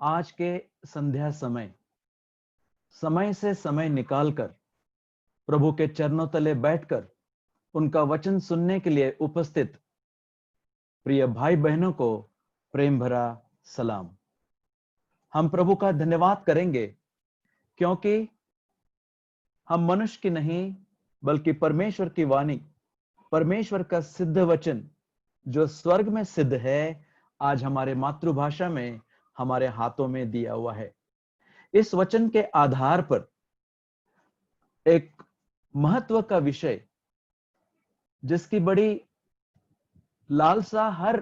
आज के संध्या समय समय से समय निकालकर प्रभु के चरणों तले बैठकर उनका वचन सुनने के लिए उपस्थित प्रिय भाई बहनों को प्रेम भरा सलाम। हम प्रभु का धन्यवाद करेंगे क्योंकि हम मनुष्य की नहीं बल्कि परमेश्वर की वाणी, परमेश्वर का सिद्ध वचन जो स्वर्ग में सिद्ध है, आज हमारे मातृभाषा में हमारे हाथों में दिया हुआ है। इस वचन के आधार पर एक महत्व का विषय जिसकी बड़ी लालसा हर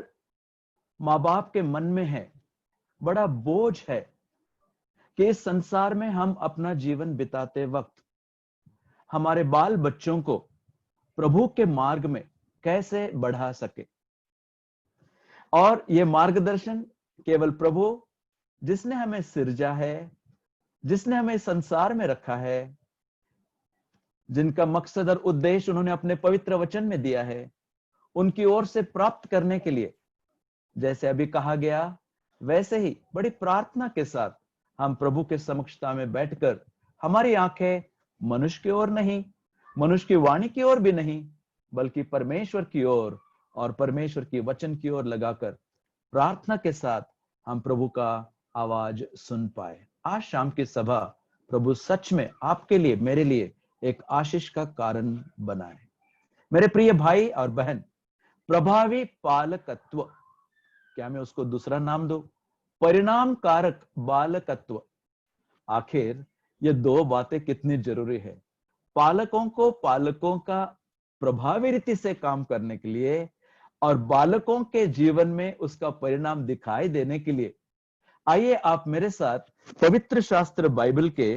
माँ बाप के मन में है, बड़ा बोझ है कि इस संसार में हम अपना जीवन बिताते वक्त हमारे बाल बच्चों को प्रभु के मार्ग में कैसे बढ़ा सके। और ये मार्गदर्शन केवल प्रभु जिसने हमें सिरजा है, जिसने हमें संसार में रखा है, जिनका मकसद और उद्देश्य उन्होंने अपने पवित्र वचन में दिया है, उनकी ओर से प्राप्त करने के लिए, जैसे अभी कहा गया वैसे ही बड़ी प्रार्थना के साथ हम प्रभु के समक्षता में बैठकर हमारी आंखें मनुष्य की ओर नहीं, मनुष्य की वाणी की ओर भी नहीं, बल्कि परमेश्वर की ओर और परमेश्वर की वचन की ओर लगाकर प्रार्थना के साथ हम प्रभु का आवाज सुन पाए। आज शाम की सभा प्रभु सच में आपके लिए, मेरे लिए एक आशीष का कारण बनाए। मेरे प्रिय भाई और बहन, प्रभावी पालकत्व, क्या मैं उसको दूसरा नाम दूं? परिणाम कारक बालकत्व। आखिर ये दो बातें कितनी जरूरी है। पालकों को पालकों का प्रभावी रीति से काम करने के लिए और बालकों के जीवन में उसका परिणाम दिखाई देने के लिए आइए आप मेरे साथ पवित्र शास्त्र बाइबल के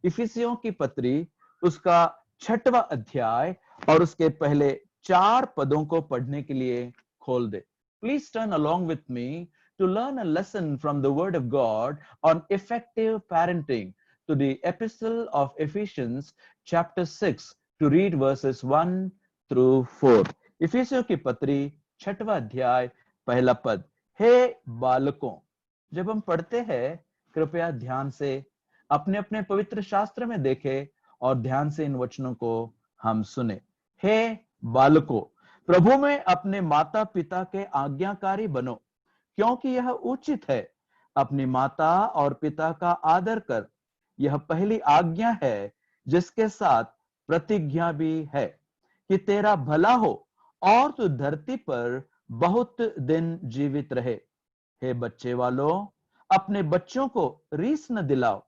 इफिसियों की पत्री उसका 6वां अध्याय और उसके पहले 4 पदों को पढ़ने के लिए खोल दे। Please turn along with me to learn a lesson from the word of God on effective parenting to the epistle of Ephesians chapter 6 to read verses 1 through 4। इफिसियों की पत्री 6वां अध्याय पहला पद। हे बालकों, जब हम पढ़ते हैं कृपया ध्यान से अपने अपने पवित्र शास्त्र में देखें और ध्यान से इन वचनों को हम सुने। हे बालकों, प्रभु में अपने माता पिता के आज्ञाकारी बनो, क्योंकि यह उचित है। अपनी माता और पिता का आदर कर, यह पहली आज्ञा है जिसके साथ प्रतिज्ञा भी है कि तेरा भला हो और तू धरती पर बहुत दिन जीवित रहे। हे बच्चे वालों, अपने बच्चों को रीस न दिलाओ,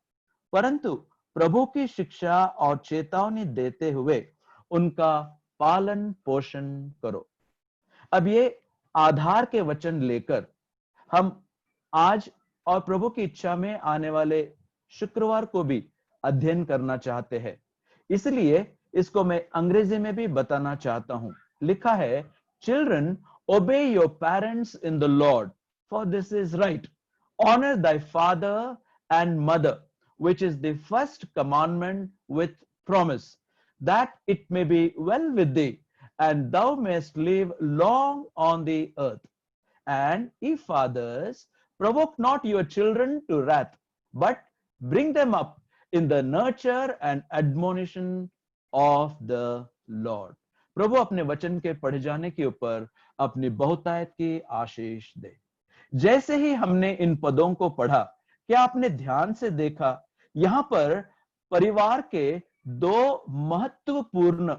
परंतु प्रभु की शिक्षा और चेतावनी देते हुए उनका पालन पोषण करो। अब ये आधार के वचन लेकर हम आज और प्रभु की इच्छा में आने वाले शुक्रवार को भी अध्ययन करना चाहते हैं, इसलिए इसको मैं अंग्रेजी में भी बताना चाहता हूं। लिखा है, चिल्ड्रन ओबे your parents in the Lord, for this is right. Honor thy father and mother, which is the first commandment with promise, that it may be well with thee, and thou mayest live long on the earth. And ye fathers, provoke not your children to wrath, but bring them up in the nurture and admonition of the Lord. प्रभु अपने वचन के पढ़े जाने के ऊपर अपनी बहुतायत की आशीष दे। जैसे ही हमने इन पदों को पढ़ा, क्या आपने ध्यान से देखा, यहां पर परिवार के दो महत्वपूर्ण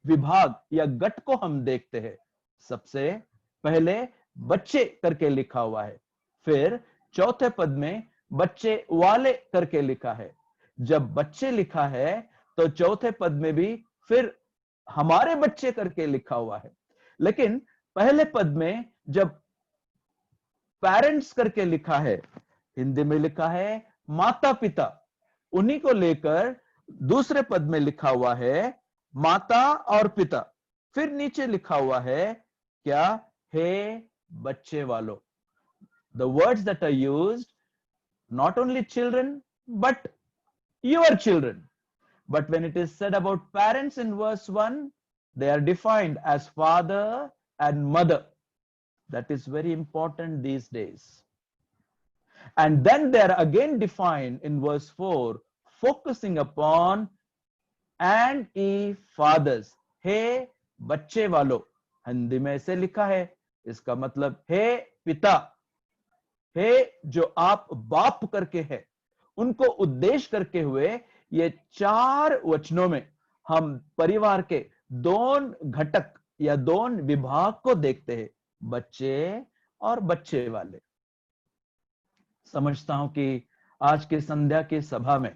विभाग या गट को हम देखते हैं। सबसे पहले बच्चे करके लिखा हुआ है, फिर चौथे पद में बच्चे वाले करके लिखा है। जब बच्चे लिखा है तो चौथे पद में भी फिर हमारे बच्चे करके लिखा हुआ है, लेकिन पहले पद में जब पेरेंट्स करके लिखा है, हिंदी में लिखा है माता पिता, उन्हीं को लेकर दूसरे पद में लिखा हुआ है माता और पिता। फिर नीचे लिखा हुआ है क्या? हे बच्चे वालों। The words that are used, not only children but your children. But when it is said about parents in verse 1, they are defined as father and mother. That is very important these days. And then they are again defined in verse 4, focusing upon and ye fathers, हे बच्चे वालों, हिंदी में ऐसे लिखा है, इसका मतलब हे पिता, हे जो आप बाप करके है, उनको उद्देश्य करके हुए ये 4 वचनों में हम परिवार के दोनों घटक या दोनों विभाग को देखते हैं, बच्चे और बच्चे वाले। समझता हूं कि आज की संध्या की सभा में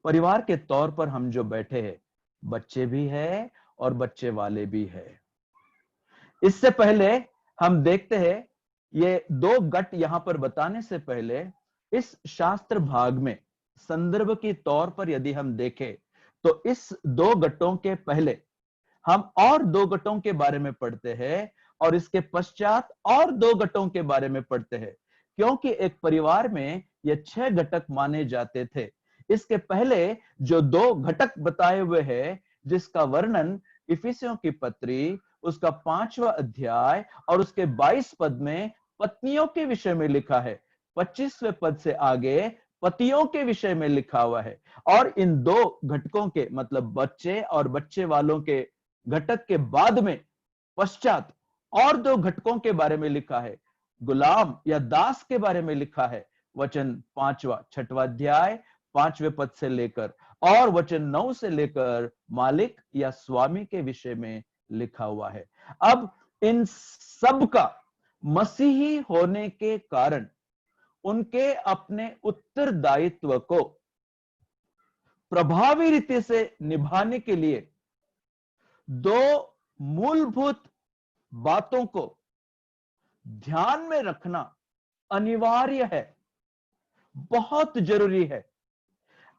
परिवार के तौर पर हम जो बैठे हैं, बच्चे भी है और बच्चे वाले भी है। इससे पहले हम देखते हैं, ये 2 गट यहां पर बताने से पहले इस शास्त्र भाग में संदर्भ के तौर पर यदि हम देखें, तो इस 2 गटों के पहले हम और 2 गटों के बारे में पढ़ते हैं और इसके पश्चात और 2 गटों के बारे में पढ़ते हैं, क्योंकि एक परिवार में ये 6 घटक माने जाते थे। इसके पहले जो 2 घटक बताए हुए हैं, जिसका वर्णन इफिसियों की पत्री उसका 5वां अध्याय और उसके 22 पद में पत्नियों के विषय में लिखा है, 25वें पद से आगे पतियों के विषय में लिखा हुआ है। और इन 2 घटकों के मतलब बच्चे और बच्चे वालों के घटक के बाद में पश्चात और 2 घटकों के बारे में लिखा है, गुलाम या दास के बारे में लिखा है। वचन 5वां 6वां अध्याय 5वें पद से लेकर और वचन 9 से लेकर मालिक या स्वामी के विषय में लिखा हुआ है। अब इन सब का मसीही होने के कारण उनके अपने उत्तरदायित्व को प्रभावी रीति से निभाने के लिए 2 मूलभूत बातों को ध्यान में रखना अनिवार्य है, बहुत जरूरी है।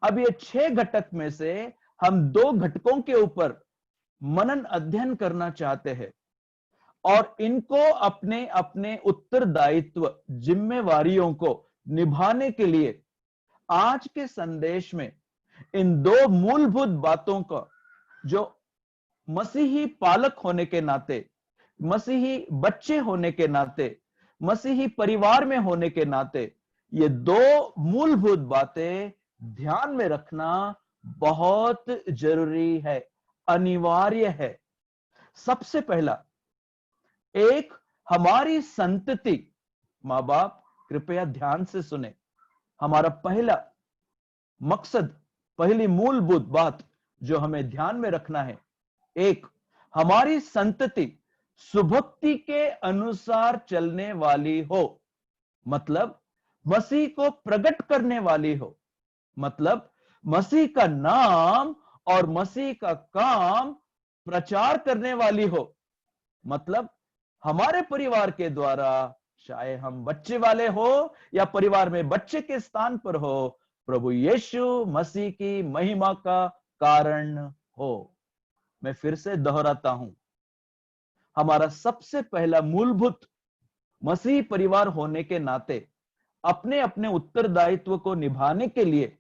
अब ये 6 घटक में से हम 2 घटकों के ऊपर मनन अध्ययन करना चाहते हैं और इनको अपने अपने उत्तरदायित्व जिम्मेवारियों को निभाने के लिए आज के संदेश में इन 2 मूलभूत बातों का जो मसीही पालक होने के नाते, मसीही बच्चे होने के नाते, मसीही परिवार में होने के नाते, ये 2 मूलभूत बातें ध्यान में रखना बहुत जरूरी है, अनिवार्य है। सबसे पहला, एक हमारी संतति, मां बाप कृपया ध्यान से सुने, हमारा पहला मकसद, पहली मूलभूत बात जो हमें ध्यान में रखना है, एक हमारी संतति सुभक्ति के अनुसार चलने वाली हो, मतलब मसीह को प्रकट करने वाली हो, मतलब मसीह का नाम और मसीह का काम प्रचार करने वाली हो, मतलब हमारे परिवार के द्वारा, चाहे हम बच्चे वाले हो या परिवार में बच्चे के स्थान पर हो, प्रभु यीशु मसीह की महिमा का कारण हो। मैं फिर से दोहराता हूं, हमारा सबसे पहला मूलभूत मसीह परिवार होने के नाते अपने अपने उत्तरदायित्व को निभाने के लिए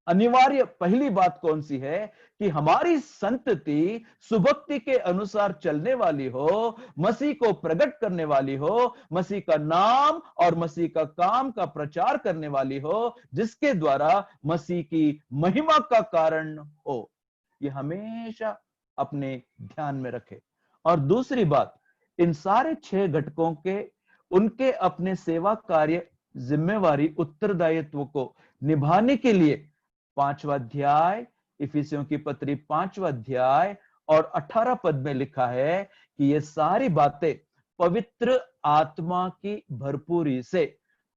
अनिवार्य पहली बात कौन सी है कि हमारी संतति सुभक्ति के अनुसार चलने वाली हो, मसीह को प्रकट करने वाली हो, मसीह का नाम और मसीह का काम का प्रचार करने वाली हो, जिसके द्वारा मसीह की महिमा का कारण हो। ये हमेशा अपने ध्यान में रखे। और दूसरी बात, इन सारे 6 घटकों के उनके अपने सेवा कार्य जिम्मेवारी उत्तरदायित्व को निभाने के लिए 5वां अध्याय इफिसियों की पत्री 5वां अध्याय और 18 पद में लिखा है कि ये सारी बातें पवित्र आत्मा की भरपूरी से,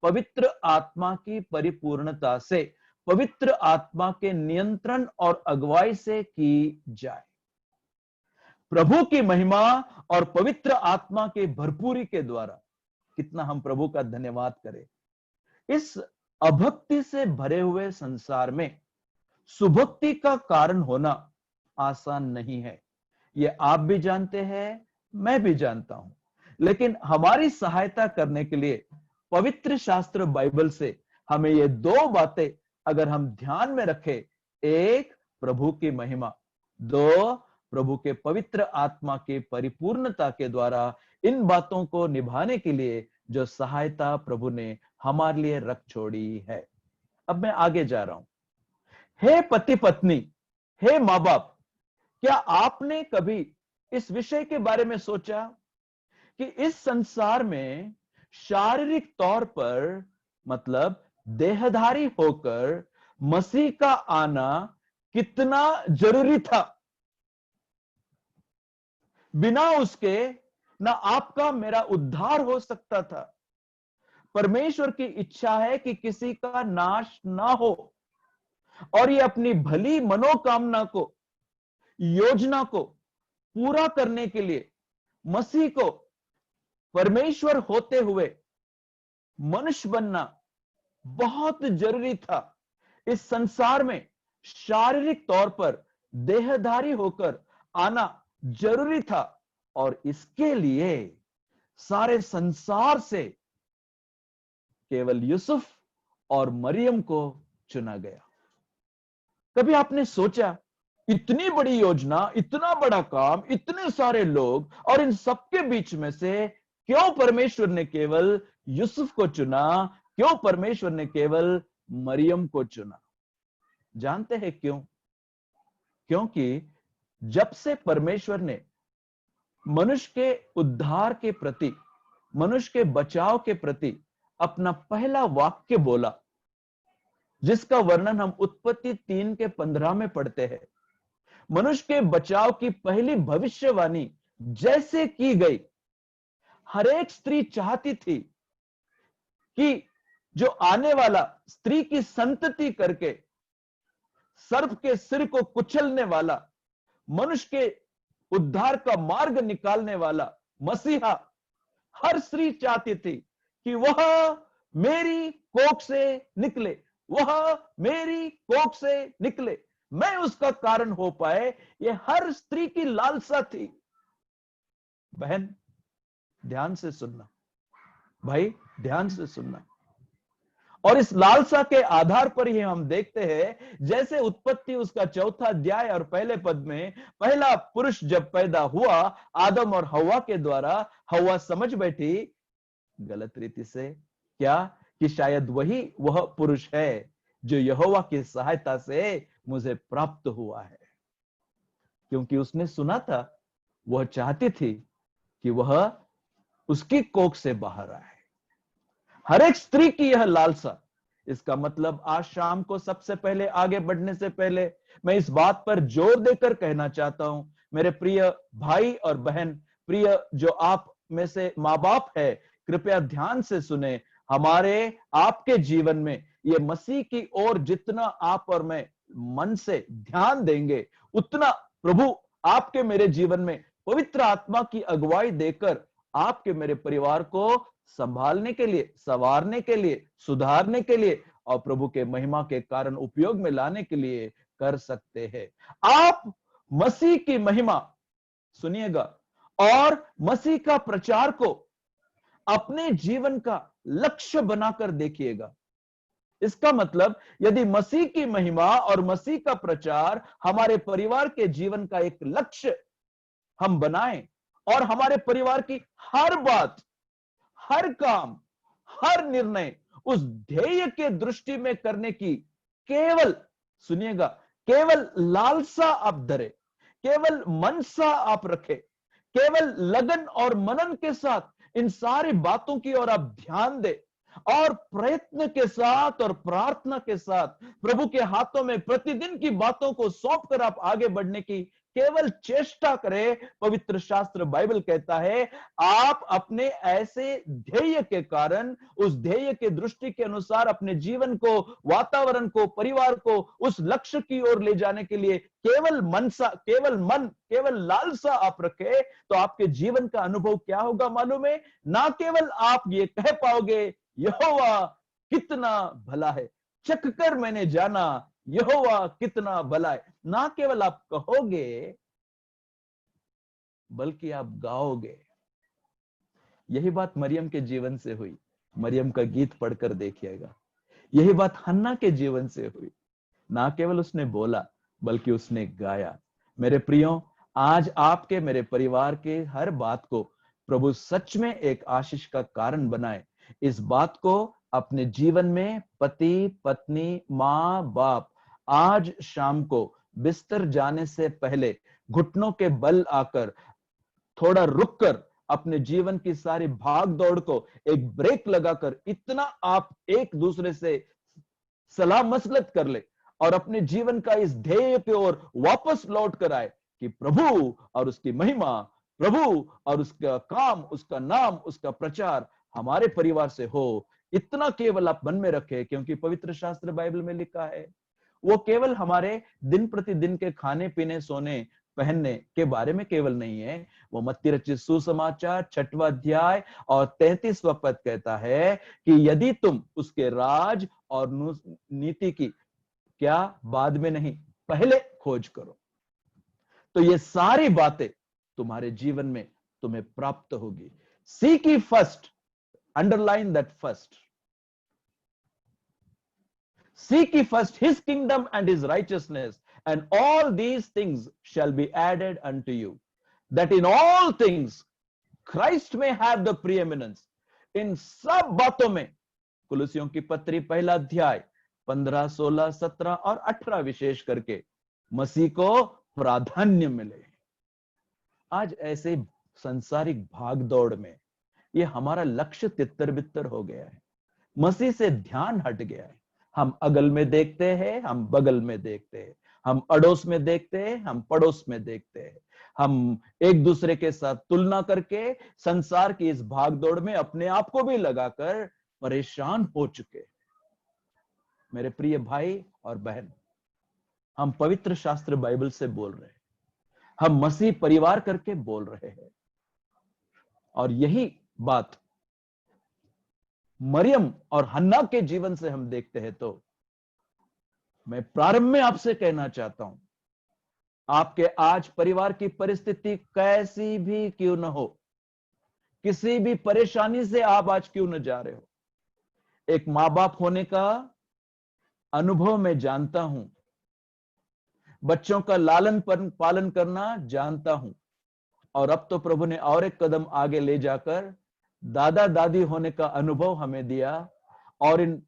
पवित्र आत्मा की परिपूर्णता से, पवित्र आत्मा के नियंत्रण और अगुवाई से की जाए। प्रभु की महिमा और पवित्र आत्मा के भरपूरी के द्वारा कितना हम प्रभु का धन्यवाद करें। इस अभक्ति से भरे हुए संसार में सुभक्ति का कारण होना आसान नहीं है, ये आप भी जानते हैं, मैं भी जानता हूं। लेकिन हमारी सहायता करने के लिए पवित्र शास्त्र बाइबल से हमें ये 2 बातें अगर हम ध्यान में रखें, एक प्रभु की महिमा, 2 प्रभु के पवित्र आत्मा की परिपूर्णता के द्वारा इन बातों को निभाने के लिए जो सहायता प्रभु ने हमारे लिए रख छोड़ी है। अब मैं आगे जा रहा हूं। हे पति पत्नी, हे मां बाप, क्या आपने कभी इस विषय के बारे में सोचा कि इस संसार में शारीरिक तौर पर, मतलब देहधारी होकर मसीह का आना कितना जरूरी था? बिना उसके ना आपका मेरा उद्धार हो सकता था। परमेश्वर की इच्छा है कि किसी का नाश ना हो, और ये अपनी भली मनोकामना को, योजना को पूरा करने के लिए मसीह को परमेश्वर होते हुए मनुष्य बनना बहुत जरूरी था। इस संसार में शारीरिक तौर पर देहधारी होकर आना जरूरी था, और इसके लिए सारे संसार से केवल यूसुफ और मरियम को चुना गया। कभी आपने सोचा, इतनी बड़ी योजना, इतना बड़ा काम, इतने सारे लोग, और इन सबके बीच में से क्यों परमेश्वर ने केवल यूसुफ को चुना? क्यों परमेश्वर ने केवल मरियम को चुना? जानते हैं क्यों? क्योंकि जब से परमेश्वर ने मनुष्य के उद्धार के प्रति, मनुष्य के बचाव के प्रति अपना पहला वाक्य बोला, जिसका वर्णन हम उत्पत्ति 3:15 में पढ़ते हैं, मनुष्य के बचाव की पहली भविष्यवाणी जैसे की गई, हर एक स्त्री चाहती थी कि जो आने वाला स्त्री की संतति करके सर्प के सिर को कुचलने वाला, मनुष्य के उद्धार का मार्ग निकालने वाला मसीहा, हर स्त्री चाहती थी कि वह मेरी कोख से निकले, वह मेरी कोख से निकले, मैं उसका कारण हो पाए। यह हर स्त्री की लालसा थी। बहन ध्यान से सुनना, भाई ध्यान से सुनना। और इस लालसा के आधार पर ही हम देखते हैं, जैसे उत्पत्ति उसका 4 अध्याय और पहले पद में पहला पुरुष जब पैदा हुआ आदम और हव्वा के द्वारा, हव्वा समझ बैठी गलत रीति से, क्या कि शायद वह पुरुष है जो यहोवा की सहायता से मुझे प्राप्त हुआ है। क्योंकि उसने सुना था, वह चाहती थी कि वह उसकी कोख से बाहर आए। हर एक स्त्री की यह लालसा। इसका मतलब आज शाम को सबसे पहले आगे बढ़ने से पहले मैं इस बात पर जोर देकर कहना चाहता हूं, मेरे प्रिय भाई और बहन, प्रिय जो आप में से मां बाप है, कृपया ध्यान से सुने। हमारे आपके जीवन में ये मसीह की ओर जितना आप और मैं मन से ध्यान देंगे, उतना प्रभु आपके मेरे जीवन में पवित्र आत्मा की अगुवाई देकर आपके मेरे परिवार को संभालने के लिए, संवारने के लिए, सुधारने के लिए और प्रभु के महिमा के कारण उपयोग में लाने के लिए कर सकते हैं। आप मसीह की महिमा सुनिएगा और मसीह का प्रचार को अपने जीवन का लक्ष्य बनाकर देखिएगा। इसका मतलब यदि मसीह की महिमा और मसीह का प्रचार हमारे परिवार के जीवन का एक लक्ष्य हम बनाएं, और हमारे परिवार की हर बात, हर काम, हर निर्णय उस ध्येय के दृष्टि में करने की केवल, सुनिएगा, केवल लालसा आप धरे, केवल मनसा आप रखे, केवल लगन और मनन के साथ इन सारी बातों की ओर आप ध्यान दे, और प्रयत्न के साथ और प्रार्थना के साथ प्रभु के हाथों में प्रतिदिन की बातों को सौंपकर आप आगे बढ़ने की केवल चेष्टा करें। पवित्र शास्त्र बाइबल कहता है, आप अपने ऐसे ध्येय के कारण, उस ध्येय के दृष्टि के अनुसार अपने जीवन को, वातावरण को, परिवार को उस लक्ष्य की ओर ले जाने के लिए केवल मनसा, केवल मन, केवल लालसा आप रखे, तो आपके जीवन का अनुभव क्या होगा मालूम है? ना केवल आप ये कह पाओगे यहोवा कितना भला है, चखकर मैंने जाना यहोवा कितना भला है, ना केवल आप कहोगे बल्कि आप गाओगे। यही बात मरियम के जीवन से हुई। मरियम का गीत पढ़कर देखिएगा। यही बात हन्ना के जीवन से हुई। ना केवल उसने बोला बल्कि उसने गाया। मेरे प्रियो, आज आपके मेरे परिवार के हर बात को प्रभु सच में एक आशीष का कारण बनाए। इस बात को अपने जीवन में पति, पत्नी, माँ, बाप आज शाम को बिस्तर जाने से पहले घुटनों के बल आकर थोड़ा रुककर अपने जीवन की सारी भाग दौड़ को एक ब्रेक लगाकर इतना आप एक दूसरे से सलाह मसलत कर ले और अपने जीवन का इस ध्येय की ओर वापस लौट कर आए कि प्रभु और उसकी महिमा, प्रभु और उसका काम, उसका नाम, उसका प्रचार हमारे परिवार से हो। इतना केवल आप मन में रखें, क्योंकि पवित्र शास्त्र बाइबल में लिखा है वो केवल हमारे दिन प्रतिदिन के खाने पीने, सोने पहनने के बारे में केवल नहीं है। वो मत्ती रचित सुसमाचार 6वां अध्याय और 33वां पद कहता है कि यदि तुम उसके राज और नीति की क्या बाद में नहीं, पहले खोज करो, तो ये सारी बातें तुम्हारे जीवन में तुम्हें प्राप्त होगी। Seek ye first, underline that first, seek ye first his kingdom and his righteousness, and all these things shall be added unto you, that in all things Christ may have the preeminence। इन सब बातों में कुलुसियों की पत्री 1 अध्याय 15, 16, 17 और 18 विशेष करके मसीह को प्राधान्य मिले। आज ऐसे संसारिक भाग दौड़ में ये हमारा लक्ष्य तितर बितर हो गया है, मसीह से ध्यान हट गया है। हम अगल में देखते हैं, हम बगल में देखते हैं, हम अड़ोस में देखते हैं, हम पड़ोस में देखते हैं, हम एक दूसरे के साथ तुलना करके संसार की इस भागदौड़ में अपने आप को भी लगाकर परेशान हो चुके। मेरे प्रिय भाई और बहन, हम पवित्र शास्त्र बाइबल से बोल रहे हैं, हम मसीह परिवार करके बोल रहे हैं, और यही बात मरियम और हन्ना के जीवन से हम देखते हैं। तो मैं प्रारंभ में आपसे कहना चाहता हूं, आपके आज परिवार की परिस्थिति कैसी भी क्यों न हो, किसी भी परेशानी से आप आज क्यों न जा रहे हो, एक मां बाप होने का अनुभव मैं जानता हूं, बच्चों का लालन पालन करना जानता हूं, और अब तो प्रभु ने और एक कदम आगे ले जाकर दादा दादी होने का अनुभव हमें दिया, और इन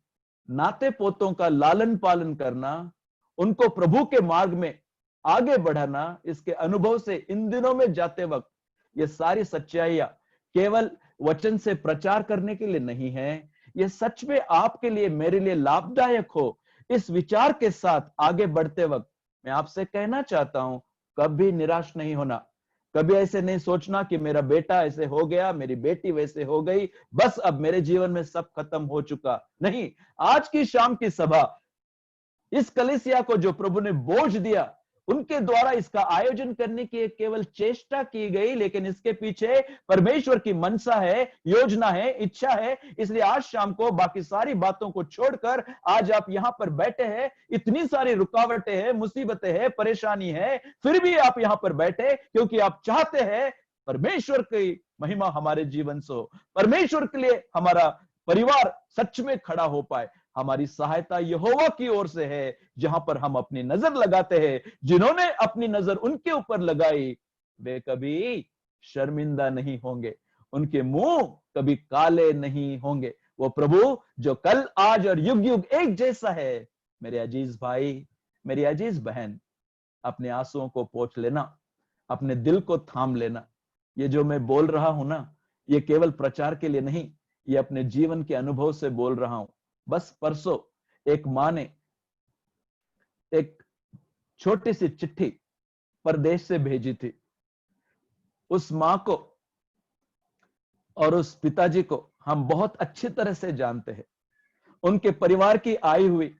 नाते पोतों का लालन पालन करना, उनको प्रभु के मार्ग में आगे बढ़ाना, इसके अनुभव से इन दिनों में जाते वक्त ये सारी सच्चाइयां केवल वचन से प्रचार करने के लिए नहीं है, ये सच में आपके लिए, मेरे लिए लाभदायक हो। इस विचार के साथ आगे बढ़ते वक्त मैं आपसे कहना चाहता हूं, कभी निराश नहीं होना, कभी ऐसे नहीं सोचना कि मेरा बेटा ऐसे हो गया, मेरी बेटी वैसे हो गई, बस अब मेरे जीवन में सब खत्म हो चुका। नहीं, आज की शाम की सभा, इस कलीसिया को जो प्रभु ने बोझ दिया, उनके द्वारा इसका आयोजन करने की केवल चेष्टा की गई, लेकिन इसके पीछे परमेश्वर की मनसा है, योजना है, इच्छा है। इसलिए आज शाम को बाकी सारी बातों को छोड़कर आज आप यहां पर बैठे हैं। इतनी सारी रुकावटें हैं, मुसीबतें हैं, परेशानी है, फिर भी आप यहां पर बैठे क्योंकि आप चाहते हैं परमेश्वर की महिमा हमारे जीवन से हो, परमेश्वर के लिए हमारा परिवार सच में खड़ा हो पाए। हमारी सहायता यहोवा की ओर से है, जहां पर हम अपनी नजर लगाते हैं। जिन्होंने अपनी नजर उनके ऊपर लगाई, वे कभी शर्मिंदा नहीं होंगे, उनके मुंह कभी काले नहीं होंगे। वो प्रभु जो कल, आज और युग युग एक जैसा है। मेरे अजीज भाई, मेरी अजीज बहन, अपने आंसुओं को पोंछ लेना, अपने दिल को थाम लेना। ये जो मैं बोल रहा हूं ना, ये केवल प्रचार के लिए नहीं, ये अपने जीवन के अनुभव से बोल रहा हूं। बस परसों एक मां ने एक छोटी सी चिट्ठी परदेश से भेजी थी। उस मां को और उस पिताजी को हम बहुत अच्छी तरह से जानते हैं। उनके परिवार की आई हुई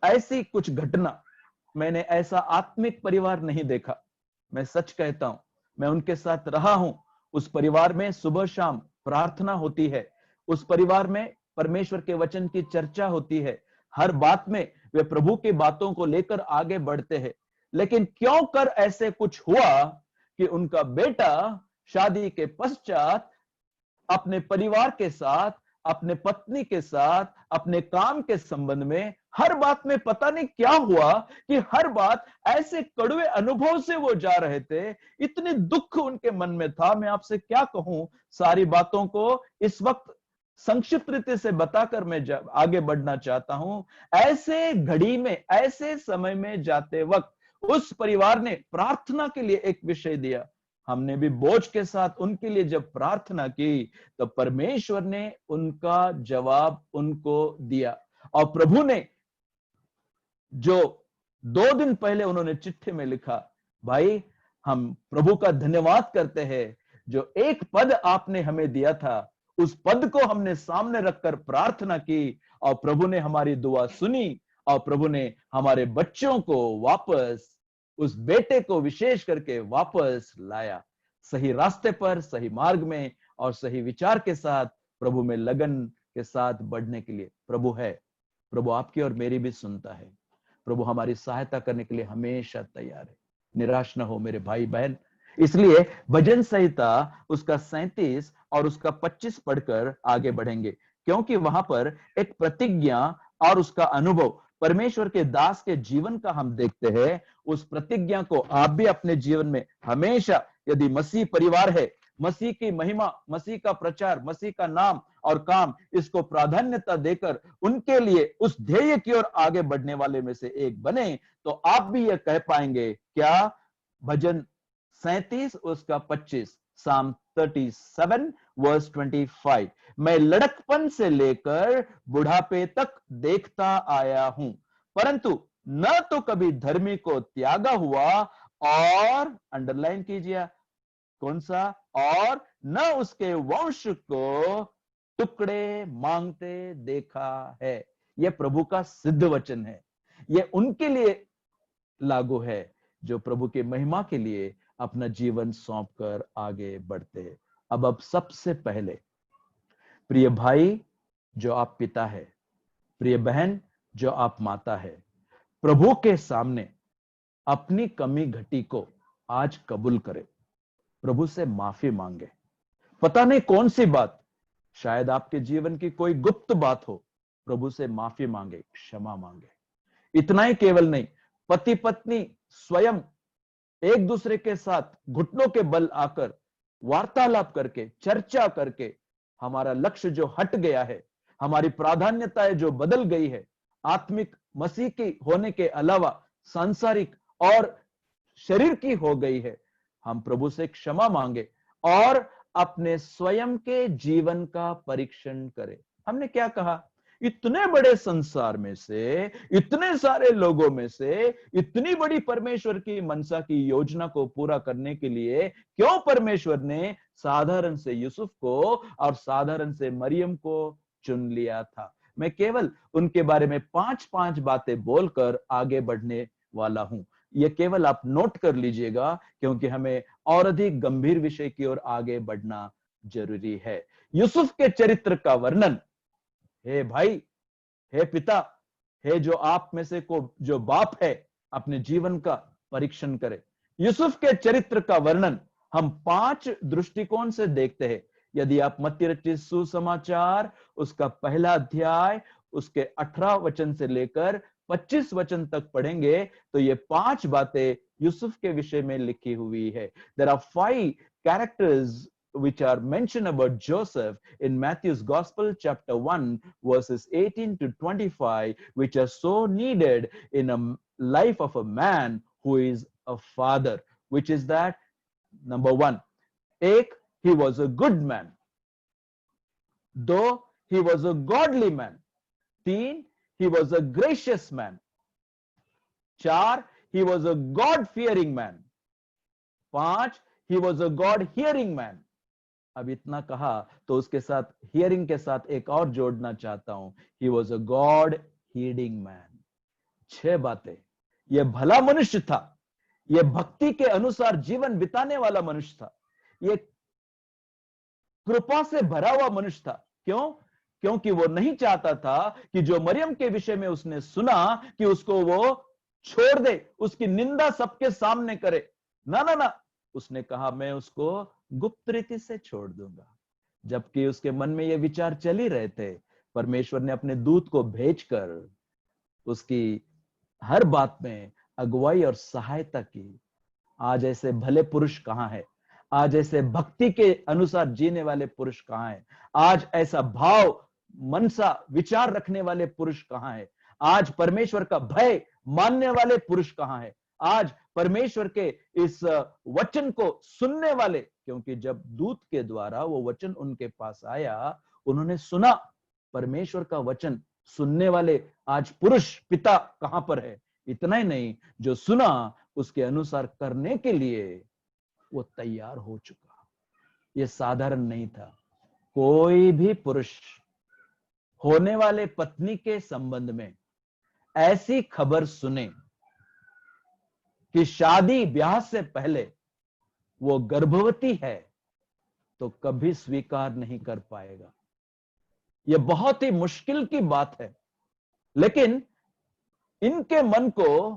ऐसी कुछ घटना, मैंने ऐसा आत्मिक परिवार नहीं देखा। मैं सच कहता हूं, मैं उनके साथ रहा हूं। उस परिवार में सुबह शाम प्रार्थना होती है, उस परिवार में परमेश्वर के वचन की चर्चा होती है, हर बात में वे प्रभु की बातों को लेकर आगे बढ़ते हैं। लेकिन क्यों कर ऐसे कुछ हुआ कि उनका बेटा शादी के पश्चात अपने परिवार के साथ अपने पत्नी के साथ, अपने काम के संबंध में, हर बात में पता नहीं क्या हुआ कि हर बात ऐसे कड़वे अनुभव से वो जा रहे थे, इतने दुख उनके मन में था। मैं आपसे क्या कहूं, सारी बातों को इस वक्त संक्षिप्त रीति से बताकर मैं आगे बढ़ना चाहता हूं। ऐसे घड़ी में, ऐसे समय में जाते वक्त उस परिवार ने प्रार्थना के लिए एक विषय दिया। हमने भी बोझ के साथ उनके लिए जब प्रार्थना की, तो परमेश्वर ने उनका जवाब उनको दिया। और प्रभु ने, जो 2 दिन पहले उन्होंने चिट्ठी में लिखा, भाई हम प्रभु का धन्यवाद करते हैं, जो एक पद आपने हमें दिया था, उस पद को हमने सामने रखकर प्रार्थना की और प्रभु ने हमारी दुआ सुनी और प्रभु ने हमारे बच्चों को वापस, उस बेटे को विशेष करके वापस लाया, सही रास्ते पर, सही मार्ग में और सही विचार के साथ, प्रभु में लगन के साथ बढ़ने के लिए। प्रभु है, प्रभु आपकी और मेरी भी सुनता है। प्रभु हमारी सहायता करने के लिए हमेशा तैयार है। निराश ना हो मेरे भाई बहन। इसलिए भजन संहिता उसका 37 और उसका 25 पढ़कर आगे बढ़ेंगे, क्योंकि वहां पर एक प्रतिज्ञा और उसका अनुभव परमेश्वर के दास के जीवन का हम देखते हैं। उस प्रतिज्ञा को आप भी अपने जीवन में हमेशा, यदि मसीह परिवार है, मसीह की महिमा, मसीह का प्रचार, मसीह का नाम और काम, इसको प्राधान्यता देकर उनके लिए उस ध्येय की ओर आगे बढ़ने वाले में से एक बने, तो आप भी यह कह पाएंगे क्या? भजन 37 उसका 25, Psalm 37 वर्स 25, मैं लड़कपन से लेकर बुढ़ापे तक देखता आया हूं, परंतु न तो कभी धर्मी को त्यागा हुआ, और अंडरलाइन कीजिए कौन सा, और न उसके वंश को टुकड़े मांगते देखा है। यह प्रभु का सिद्ध वचन है। यह उनके लिए लागू है जो प्रभु के महिमा के लिए अपना जीवन सौंप कर आगे बढ़ते हैं। अब सबसे पहले, प्रिय भाई जो आप पिता है, प्रिय बहन जो आप माता है, प्रभु के सामने अपनी कमी घटी को आज कबूल करें, प्रभु से माफी मांगे। पता नहीं कौन सी बात, शायद आपके जीवन की कोई गुप्त बात हो, प्रभु से माफी मांगे, क्षमा मांगे। इतना ही केवल नहीं, पति पत्नी स्वयं एक दूसरे के साथ घुटनों के बल आकर वार्तालाप करके, चर्चा करके, हमारा लक्ष्य जो हट गया है, हमारी प्राधान्यताएं जो बदल गई है, आत्मिक मसीह की होने के अलावा सांसारिक और शरीर की हो गई है, हम प्रभु से क्षमा मांगे और अपने स्वयं के जीवन का परीक्षण करें। हमने क्या कहा? इतने बड़े संसार में से, इतने सारे लोगों में से, इतनी बड़ी परमेश्वर की मनसा की योजना को पूरा करने के लिए क्यों परमेश्वर ने साधारण से यूसुफ को और साधारण से मरियम को चुन लिया था? मैं केवल उनके बारे में 5 बातें बोलकर आगे बढ़ने वाला हूं। यह केवल आप नोट कर लीजिएगा, क्योंकि हमें और अधिक गंभीर विषय की ओर आगे बढ़ना जरूरी है। यूसुफ के चरित्र का वर्णन, हे भाई, हे पिता, हे जो आप में से को जो बाप है, अपने जीवन का परीक्षण करे। यूसुफ के चरित्र का वर्णन हम 5 दृष्टिकोण से देखते हैं। यदि आप मत्ती रचित सुसमाचार उसका पहला अध्याय उसके 18 वचन से लेकर 25 वचन तक पढ़ेंगे, तो ये 5 बातें यूसुफ के विषय में लिखी हुई है। There are 5 characters which are mentioned about Joseph in Matthew's Gospel, chapter 1, verses 18 to 25, which are so needed in a life of a man who is a father, which is that, number 1, he was a good man, 2, he was a godly man, 3, he was a gracious man, 4, he was a God-fearing man, 5, he was a God-hearing man. अब इतना कहा तो उसके साथ hearing के साथ एक और जोड़ना चाहता हूं, he was a God-heeding man. 6 बातें। यह भला मनुष्य था, यह भक्ति के अनुसार जीवन बिताने वाला मनुष्य था, यह कृपा से भरा हुआ मनुष्य था। क्यों? क्योंकि वो नहीं चाहता था कि जो मरियम के विषय में उसने सुना कि उसको वो छोड़ दे, उसकी निंदा सबके सामने करे। ना ना ना, उसने कहा मैं उसको गुप्त रीति से छोड़ दूंगा, जबकि उसके मन में ये विचार चल ही रहे थे, परमेश्वर ने अपने दूत को भेजकर उसकी हर बात में अगुवाई और सहायता की। आज ऐसे भले पुरुष कहां है? आज ऐसे भक्ति के अनुसार जीने वाले पुरुष कहां है? आज ऐसा भाव, मनसा, विचार रखने वाले पुरुष कहां है? आज परमेश्वर का भय मानने वाले पुरुष कहां है? आज परमेश्वर के इस वचन को सुनने वाले, क्योंकि जब दूत के द्वारा वो वचन उनके पास आया, उन्होंने सुना। परमेश्वर का वचन सुनने वाले आज पुरुष पिता कहां पर है? इतना ही नहीं, जो सुना उसके अनुसार करने के लिए वो तैयार हो चुका। ये साधारण नहीं था। कोई भी पुरुष होने वाले पत्नी के संबंध में ऐसी खबर सुने कि शादी ब्याह से पहले वो गर्भवती है, तो कभी स्वीकार नहीं कर पाएगा। यह बहुत ही मुश्किल की बात है। लेकिन इनके मन को,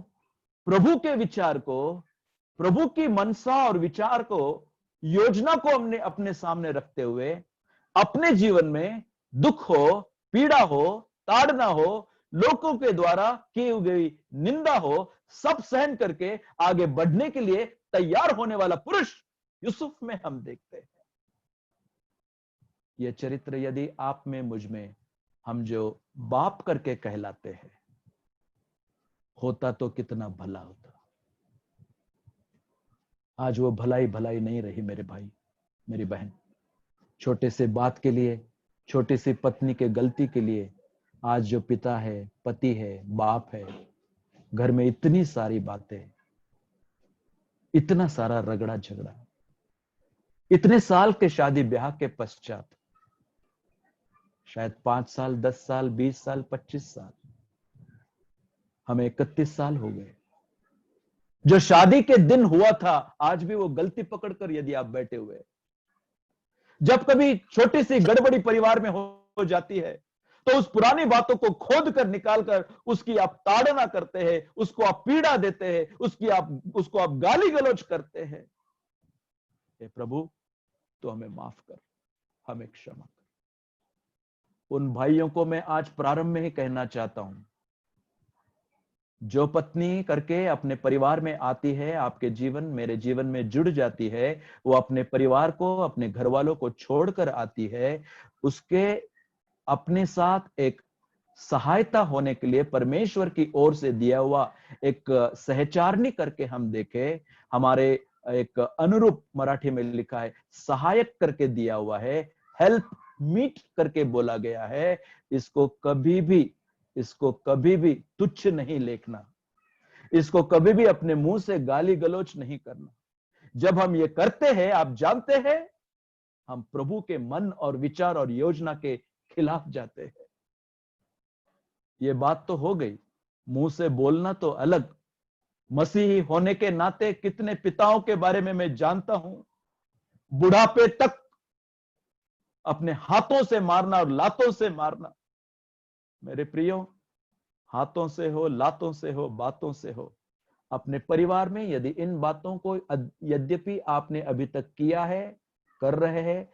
प्रभु के विचार को, प्रभु की मनसा और विचार को, योजना को हमने अपने सामने रखते हुए अपने जीवन में दुख हो, पीड़ा हो, ताड़ना हो, लोगों के द्वारा की गई निंदा हो, सब सहन करके आगे बढ़ने के लिए तैयार होने वाला पुरुष यूसुफ में हम देखते हैं। यह चरित्र यदि आप में, मुझ में, हम जो बाप करके कहलाते हैं, होता तो कितना भला होता। आज वो भलाई भलाई नहीं रही मेरे भाई, मेरी बहन। छोटे से बात के लिए, छोटी सी पत्नी के गलती के लिए आज जो पिता है, पति है, बाप है, घर में इतनी सारी बातें, इतना सारा रगड़ा झगड़ा, इतने साल के शादी ब्याह के पश्चात, शायद 5 साल, 10 साल, 20 साल, 25 साल, हमें 31 साल हो गए। जो शादी के दिन हुआ था, आज भी वो गलती पकड़कर यदि आप बैठे हुए, जब कभी छोटी सी गड़बड़ी परिवार में हो जाती है, तो उस पुरानी बातों को खोद कर निकाल कर उसकी आप ताड़ना करते हैं, उसको आप पीड़ा देते हैं, उसको आप गाली गलौज करते हैं। हे प्रभु, तो हमें माफ कर, हमें क्षमा कर। उन भाइयों को मैं आज प्रारंभ में ही कहना चाहता हूं, जो पत्नी करके अपने परिवार में आती है, आपके जीवन, मेरे जीवन में जुड़ जाती है, वो अपने परिवार को, अपने घर वालों को छोड़कर आती है, उसके अपने साथ एक सहायता होने के लिए परमेश्वर की ओर से दिया हुआ एक सहचारणी करके हम देखें। हमारे एक अनुरूप मराठी में लिखा है, सहायक करके दिया हुआ है, हेल्प मीट करके बोला गया है। इसको कभी भी तुच्छ नहीं लेखना, इसको कभी भी अपने मुंह से गाली गलौच नहीं करना। जब हम ये करते हैं, आप जानते हैं, हम प्रभु के मन और विचार और योजना के खिलाफ जाते हैं। ये बात तो हो गई, मुंह से बोलना तो अलग। मसीही होने के नाते कितने पिताओं के बारे में मैं जानता हूं, बुढ़ापे तक अपने हाथों से मारना और लातों से मारना। मेरे प्रियो, हाथों से हो, लातों से हो, बातों से हो, अपने परिवार में यदि इन बातों को यद्यपि आपने अभी तक किया है, कर रहे हैं,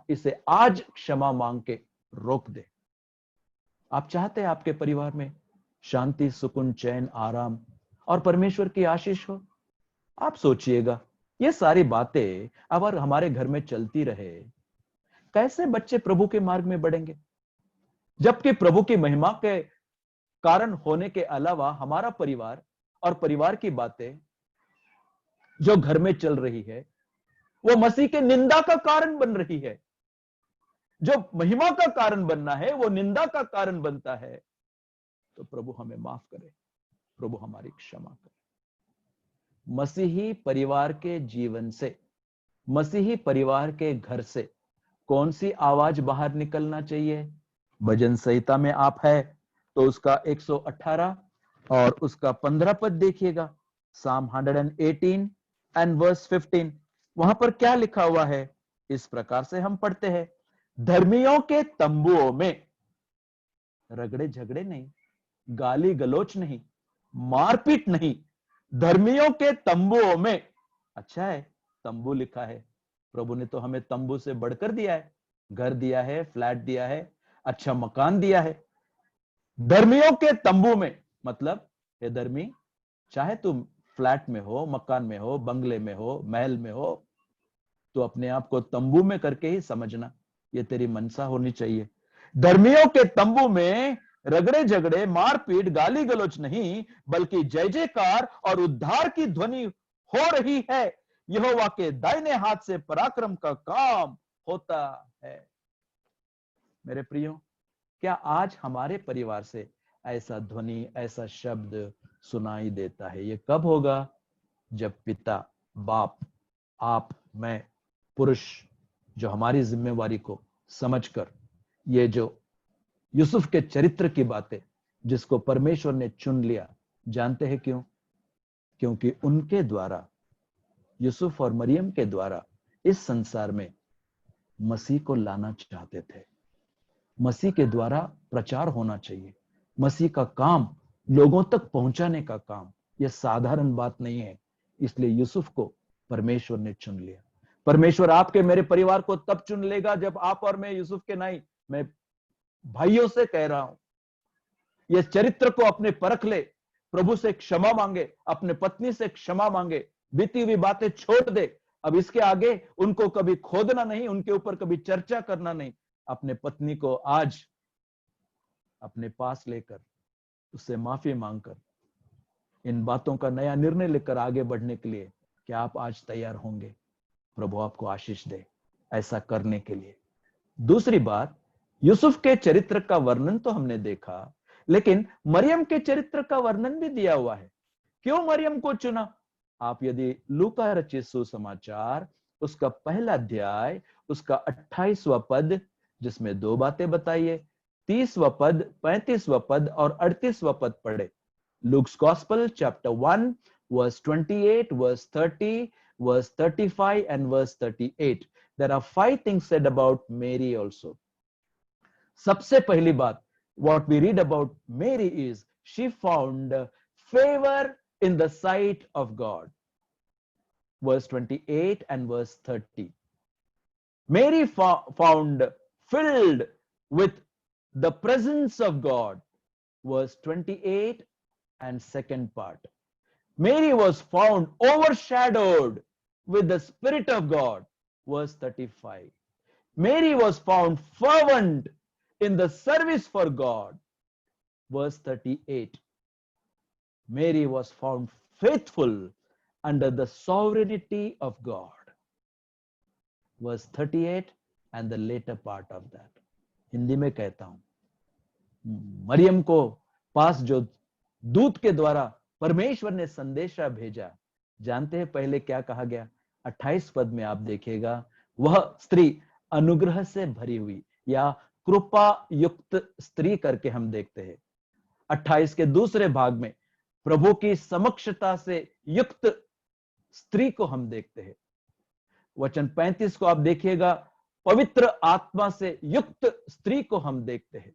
इसे आज क्षमा मांग के रोक दे। आप चाहते हैं आपके परिवार में शांति, सुकून, चैन, आराम और परमेश्वर की आशीष हो? आप सोचिएगा, ये सारी बातें अगर हमारे घर में चलती रहे, कैसे बच्चे प्रभु के मार्ग में बढ़ेंगे? जबकि प्रभु की महिमा के कारण होने के अलावा हमारा परिवार और परिवार की बातें जो घर में चल रही है, वो मसीह के निंदा का कारण बन रही है। जो महिमा का कारण बनना है, वो निंदा का कारण बनता है। तो प्रभु हमें माफ करे, प्रभु हमारी क्षमा करे। मसीही परिवार के जीवन से, मसीही परिवार के घर से कौन सी आवाज बाहर निकलना चाहिए? भजन संहिता में आप है तो उसका 118 और उसका 15 पद देखिएगा। Psalm 118 and verse 15, वहां पर क्या लिखा हुआ है? इस प्रकार से हम पढ़ते हैं, धर्मियों के तंबुओं में रगड़े झगड़े नहीं, गाली गलोच नहीं, मारपीट नहीं। धर्मियों के तंबुओं में, अच्छा है तंबू लिखा है, प्रभु ने तो हमें तंबू से बढ़कर दिया है। घर दिया है, फ्लैट दिया है, अच्छा मकान दिया है। धर्मियों के तंबू में, मतलब हे धर्मी, चाहे तुम फ्लैट में हो, मकान में हो, बंगले में हो, महल में हो, तो अपने आप को तंबू में करके ही समझना, ये तेरी मनसा होनी चाहिए। धर्मियों के तंबू में रगड़े झगड़े, मारपीट, गाली गलौच नहीं, बल्कि जय जयकार और उद्धार की ध्वनि हो रही है। यहोवा के दाहिने हाथ से पराक्रम का काम होता है। मेरे प्रियो, क्या आज हमारे परिवार से ऐसा ध्वनि, ऐसा शब्द सुनाई देता है? ये कब होगा? जब पिता, बाप, आप, मैं, पुरुष, जो हमारी जिम्मेवारी को समझकर ये जो यूसुफ के चरित्र की बातें, जिसको परमेश्वर ने चुन लिया, जानते हैं क्यों? क्योंकि उनके द्वारा, यूसुफ और मरियम के द्वारा इस संसार में मसीह को लाना चाहते थे। मसीह के द्वारा प्रचार होना चाहिए। मसीह का काम, लोगों तक पहुंचाने का काम, यह साधारण बात नहीं है। इसलिए यूसुफ को परमेश्वर ने चुन लिया। परमेश्वर आपके मेरे परिवार को तब चुन लेगा जब आप और मैं यूसुफ के नहीं, मैं भाइयों से कह रहा हूं, यह चरित्र को अपने परख ले, प्रभु से क्षमा मांगे, अपने पत्नी से क्षमा मांगे, बीती हुई बातें छोड़ दे। अब इसके आगे उनको कभी खोदना नहीं, उनके ऊपर कभी चर्चा करना नहीं। अपने पत्नी को आज अपने पास लेकर उससे माफी मांगकर इन बातों का नया निर्णय लेकर आगे बढ़ने के लिए क्या आप आज तैयार होंगे? प्रभु आपको आशीष दे ऐसा करने के लिए। दूसरी बात, यूसुफ के चरित्र का वर्णन तो हमने देखा, लेकिन मरियम के चरित्र का वर्णन भी दिया हुआ है। क्यों मरियम को चुना? आप यदि लूका रचित सुसमाचार उसका पहला अध्याय, उसका 28वां पद, जिसमें दो बातें बताइए, 30वां पद, 35वां पद और 38वां पद पढ़े। Luke's Gospel, chapter 1, verse 28, verse 30, verse 35, and verse 38. There are 5 things said about Mary also. सबसे पहली बात, what we read about Mary is, she found favor in the sight of God. Verse 28 and verse 30. Mary found filled with the presence of God. Verse 28 and second part. Mary was found overshadowed with the Spirit of God. Verse 35. Mary was found fervent in the service for God. Verse 38. Mary was found faithful under the sovereignty of God. Verse 38 and the later part of that. Hindi में कहता हूं, मरियम को पास जो दूत के द्वारा परमेश्वर ने संदेशा भेजा, जानते हैं पहले क्या कहा गया? 28 पद में आप देखिएगा, वह स्त्री अनुग्रह से भरी हुई, या कृपा युक्त स्त्री करके हम देखते हैं। 28 के दूसरे भाग में प्रभु की समक्षता से युक्त स्त्री को हम देखते हैं। वचन 35 को आप देखिएगा, पवित्र आत्मा से युक्त स्त्री को हम देखते हैं।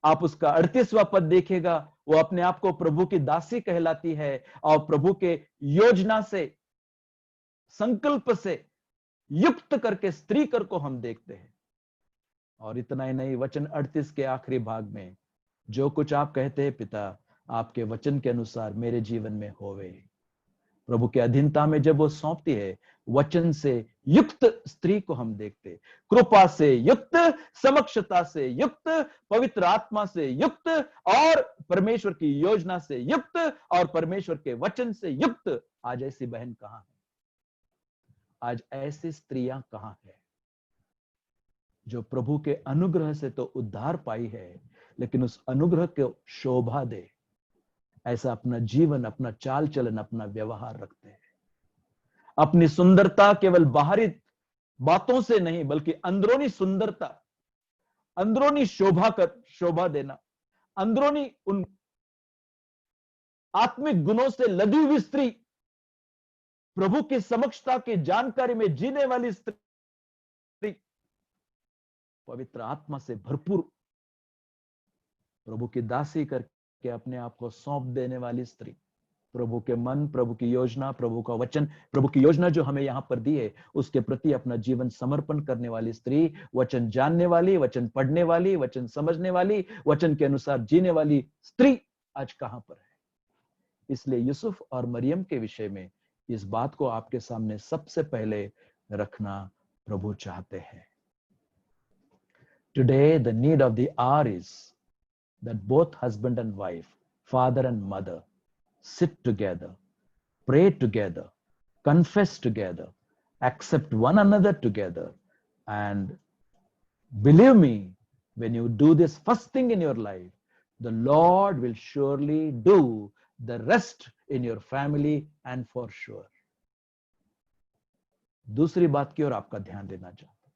आप उसका 38वां पद देखिएगा, वो अपने आप को प्रभु की दासी कहलाती है और प्रभु के योजना से, संकल्प से युक्त करके स्त्री कर को हम देखते हैं। और इतना ही नहीं, वचन 38 के आखिरी भाग में, जो कुछ आप कहते हैं पिता, आपके वचन के अनुसार मेरे जीवन में होवे। प्रभु के अधीनता में जब वो सौंपती है, वचन से युक्त स्त्री को हम देखते, कृपा से युक्त, समक्षता से युक्त, पवित्र आत्मा से युक्त और परमेश्वर की योजना से युक्त और परमेश्वर के वचन से युक्त। आज ऐसी बहन कहां है? आज ऐसी स्त्रियां कहां है जो प्रभु के अनुग्रह से तो उद्धार पाई है, लेकिन उस अनुग्रह को शोभा दे ऐसा अपना जीवन, अपना चाल चलन, अपना व्यवहार रखते हैं। अपनी सुंदरता केवल बाहरी बातों से नहीं, बल्कि अंदरूनी सुंदरता, अंदरूनी शोभा देना, अंदरूनी उन आत्मिक गुणों से लदी हुई स्त्री, प्रभु की समक्षता की जानकारी में जीने वाली स्त्री, पवित्र आत्मा से भरपूर प्रभु की दासी करके अपने आप को सौंप देने वाली स्त्री, प्रभु के मन, प्रभु की योजना, प्रभु का वचन, प्रभु की योजना जो हमें यहाँ पर दी है, उसके प्रति अपना जीवन समर्पण करने वाली स्त्री, वचन जानने वाली, वचन पढ़ने वाली, वचन समझने वाली, वचन के अनुसार जीने वाली स्त्री आज कहां पर है। इसलिए यूसुफ और मरियम के विषय में इस बात को आपके सामने सबसे पहले रखना प्रभु चाहते हैं। Today the need of the hour is that both husband and wife, father and mother sit together, pray together, confess together, accept one another together, and believe me, when you do this first thing in your life, the Lord will surely do the rest in your family and for sure. दूसरी बात की ओर आपका ध्यान देना चाहता हूं,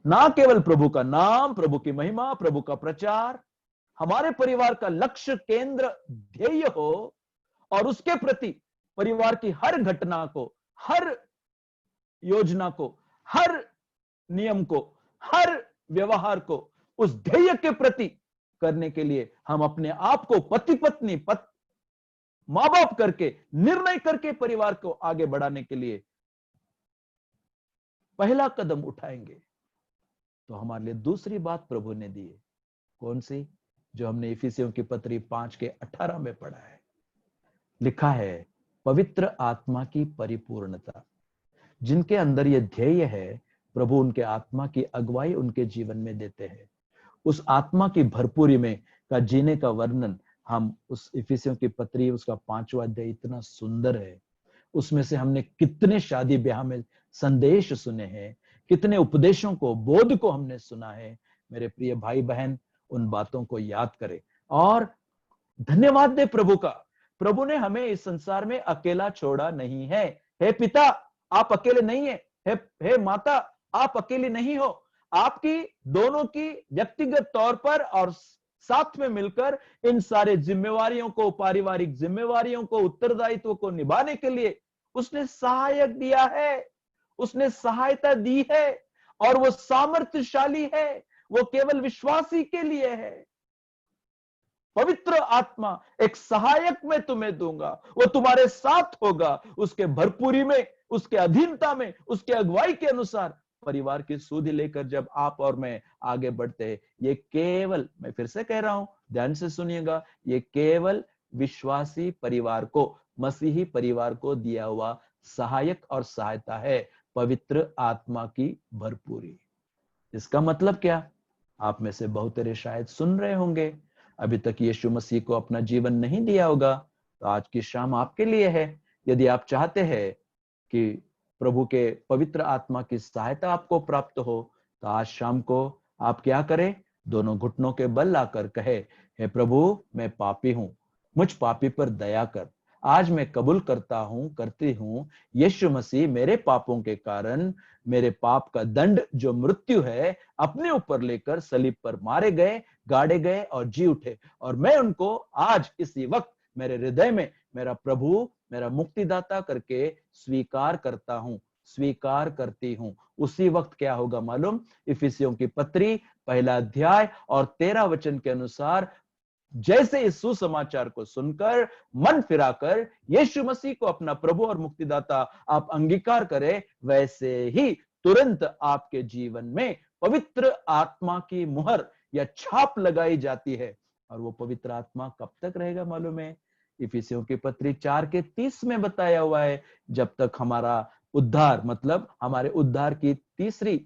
ना केवल प्रभु का नाम, प्रभु की महिमा, प्रभु का प्रचार हमारे परिवार का लक्ष्य, केंद्र, ध्येय हो, और उसके प्रति परिवार की हर घटना को, हर योजना को, हर नियम को, हर व्यवहार को उस ध्येय के प्रति करने के लिए हम अपने आप को पति पत्नी, मां बाप करके निर्णय करके परिवार को आगे बढ़ाने के लिए पहला कदम उठाएंगे, तो हमारे लिए दूसरी बात प्रभु ने दी है। कौन सी? जो हमने इफिसियों की पत्री 5:18 में पढ़ा है। लिखा है, पवित्र आत्मा की परिपूर्णता। जिनके अंदर यह ध्येय है, प्रभु उनके आत्मा की अगुवाई उनके जीवन में देते हैं। उस आत्मा की भरपूरी में का जीने का वर्णन हम उस इफिसियों की पत्री, उसका 5वां अध्याय इतना सुंदर है। उसमें से हमने कितने शादी ब्याह में संदेश सुने हैं, कितने उपदेशों को, बोध को हमने सुना है। मेरे प्रिय भाई बहन, उन बातों को याद करें और धन्यवाद दे प्रभु का। प्रभु ने हमें इस संसार में अकेला छोड़ा नहीं है। हे पिता, आप अकेले नहीं है। हे माता, आप अकेले नहीं हो। आपकी दोनों की व्यक्तिगत तौर पर और साथ में मिलकर इन सारे जिम्मेवारियों को, पारिवारिक जिम्मेवारियों को, उत्तरदायित्व को निभाने के लिए उसने सहायक दिया है, उसने सहायता दी है, और वो सामर्थ्यशाली है। वो केवल विश्वासी के लिए है। पवित्र आत्मा एक सहायक मैं तुम्हें दूंगा, वो तुम्हारे साथ होगा, उसके भरपूरी में, उसके अधीनता में, उसके अगुवाई के अनुसार परिवार की सुधि लेकर जब आप और मैं आगे बढ़ते हैं, ये केवल, मैं फिर से कह रहा हूं, ध्यान से सुनिएगा, ये केवल विश्वासी परिवार को, मसीही परिवार को दिया हुआ सहायक और सहायता है, पवित्र आत्मा की भरपूरी। इसका मतलब क्या? आप में से बहुत तेरे शायद सुन रहे होंगे, अभी तक यीशु मसीह को अपना जीवन नहीं दिया होगा, तो आज की शाम आपके लिए है। यदि आप चाहते हैं कि प्रभु के पवित्र आत्मा की सहायता आपको प्राप्त हो, तो आज शाम को आप क्या करें? दोनों घुटनों के बल लाकर कहे, हे प्रभु, मैं पापी हूं, मुझ पापी पर दया कर। आज मैं कबूल करता हूं, करती हूं, यीशु मसीह मेरे पापों के कारण, मेरे पाप का दंड जो मृत्यु है, अपने ऊपर लेकर सलीब पर मारे गए, गाड़े गए और जी उठे, और मैं उनको आज इसी वक्त मेरे हृदय में मेरा प्रभु, मेरा मुक्तिदाता करके स्वीकार करता हूं, स्वीकार करती हूं। उसी वक्त क्या होगा मालूम? इफिसियों की पत्री 1 अध्याय और 13 वचन के अनुसार, जैसे इस सुसमाचार को सुनकर मन फिराकर यीशु मसीह को अपना प्रभु और मुक्तिदाता आप अंगीकार करें, वैसे ही तुरंत आपके जीवन में पवित्र आत्मा की मुहर या छाप लगाई जाती है। और वो पवित्र आत्मा कब तक रहेगा मालूम है? इफिसियों की पत्री 4:30 में बताया हुआ है, जब तक हमारा उद्धार, मतलब हमारे उद्धार की तीसरी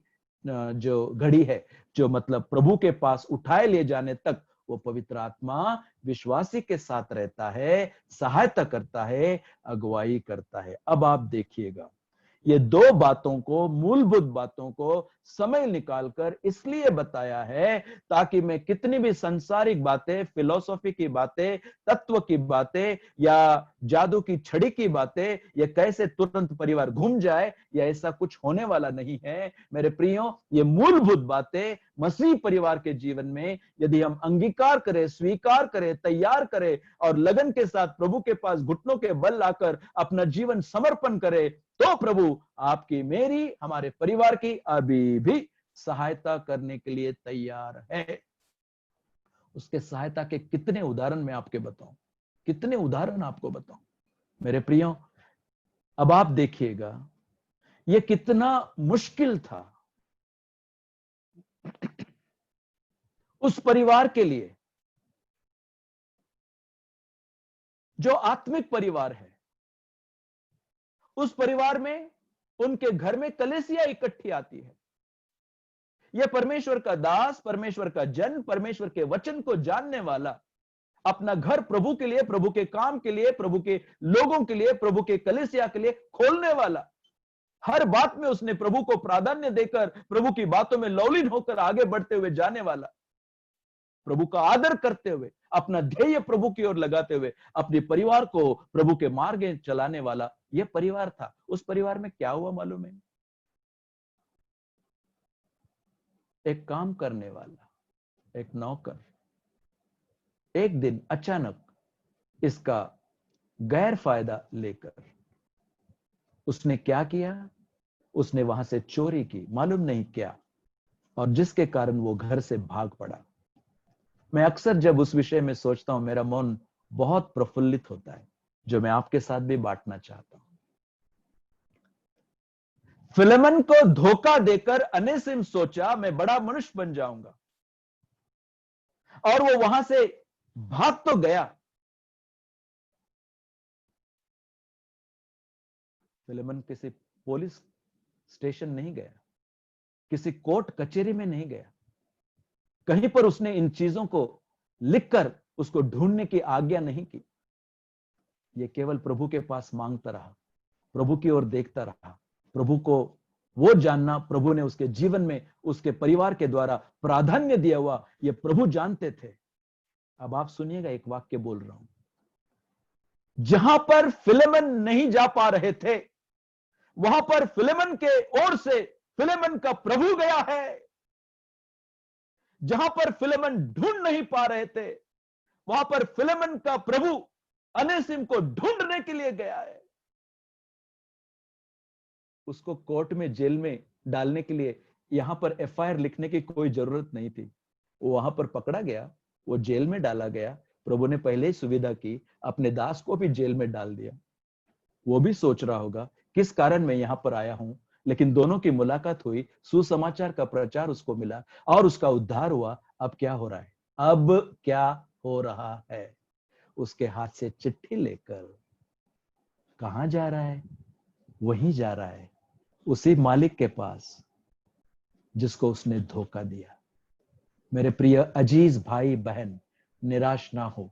जो घड़ी है, जो मतलब प्रभु के पास उठाए ले जाने तक, वो पवित्र आत्मा विश्वासी के साथ रहता है, सहायता करता है, अगुवाई करता है। अब आप देखिएगा, ये दो बातों को, मूलभूत बातों को समय निकालकर इसलिए बताया है ताकि मैं कितनी भी सांसारिक बातें, फिलॉसफी की बातें, तत्व की बातें या जादू की छड़ी की बातें, या कैसे तुरंत परिवार घूम जाए, या ऐसा कुछ होने वाला नहीं है मेरे प्रियो। ये मूलभूत बातें मसीह परिवार के जीवन में यदि हम अंगीकार करें, स्वीकार करें, तैयार करें और लगन के साथ प्रभु के पास घुटनों के बल लाकर अपना जीवन समर्पण करें, तो प्रभु आपकी, मेरी, हमारे परिवार की अभी भी सहायता करने के लिए तैयार है। उसके सहायता के कितने उदाहरण मैं आपके बताऊं, कितने उदाहरण आपको बताऊं। मेरे प्रियो, अब आप देखिएगा ये कितना मुश्किल था उस परिवार के लिए जो आत्मिक परिवार है। उस परिवार में, उनके घर में कलीसिया इकट्ठी आती है। यह परमेश्वर का दास, परमेश्वर का जन, परमेश्वर के वचन को जानने वाला अपना घर प्रभु के लिए, प्रभु के काम के लिए, प्रभु के लोगों के लिए, प्रभु के कलीसिया के लिए खोलने वाला, हर बात में उसने प्रभु को प्राधान्य देकर प्रभु की बातों में लौलीन होकर आगे बढ़ते हुए जाने वाला, प्रभु का आदर करते हुए, अपना ध्येय प्रभु की ओर लगाते हुए अपने परिवार को प्रभु के मार्ग में चलाने वाला यह परिवार था। उस परिवार में क्या हुआ मालूम है? एक काम करने वाला, एक नौकर, एक दिन अचानक इसका गैर फायदा लेकर उसने क्या किया? उसने वहां से चोरी की, मालूम नहीं क्या, और जिसके कारण वो घर से भाग पड़ा। मैं अक्सर जब उस विषय में सोचता हूं, मेरा मन बहुत प्रफुल्लित होता है, जो मैं आपके साथ भी बांटना चाहता हूं। फिलेमन को धोखा देकर अनेसिम सोचा मैं बड़ा मनुष्य बन जाऊंगा, और वो वहां से भाग तो गया। फिलेमन किसी पुलिस स्टेशन नहीं गया, किसी कोर्ट कचहरी में नहीं गया, कहीं पर उसने इन चीजों को लिखकर उसको ढूंढने की आज्ञा नहीं की। ये केवल प्रभु के पास मांगता रहा, प्रभु की ओर देखता रहा, प्रभु को वो जानना प्रभु ने उसके जीवन में, उसके परिवार के द्वारा प्राधान्य दिया हुआ, ये प्रभु जानते थे। अब आप सुनिएगा, एक वाक्य बोल रहा हूं, जहां पर फिलेमन नहीं जा पा रहे थे, वहां पर फिलेमन के ओर से फिलेमन का प्रभु गया है। जहां पर फिलेमन ढूंढ नहीं पा रहे थे, वहां पर फिलेमन का प्रभु अनेसिम को ढूंढने के लिए गया है। उसको कोर्ट में, जेल में डालने के लिए यहां पर एफआईआर लिखने की कोई जरूरत नहीं थी। वो वहां पर पकड़ा गया, वो जेल में डाला गया। प्रभु ने पहले ही सुविधा की, अपने दास को भी जेल में डाल दिया। वो भी सोच रहा होगा किस कारण मैं यहां पर आया हूं, लेकिन दोनों की मुलाकात हुई, सुसमाचार का प्रचार उसको मिला और उसका उद्धार हुआ। अब क्या हो रहा है? अब क्या हो रहा है? उसके हाथ से चिट्ठी लेकर कहां जा रहा है? वहीं जा रहा है, उसी मालिक के पास जिसको उसने धोखा दिया। मेरे प्रिय अजीज भाई बहन, निराश ना हो।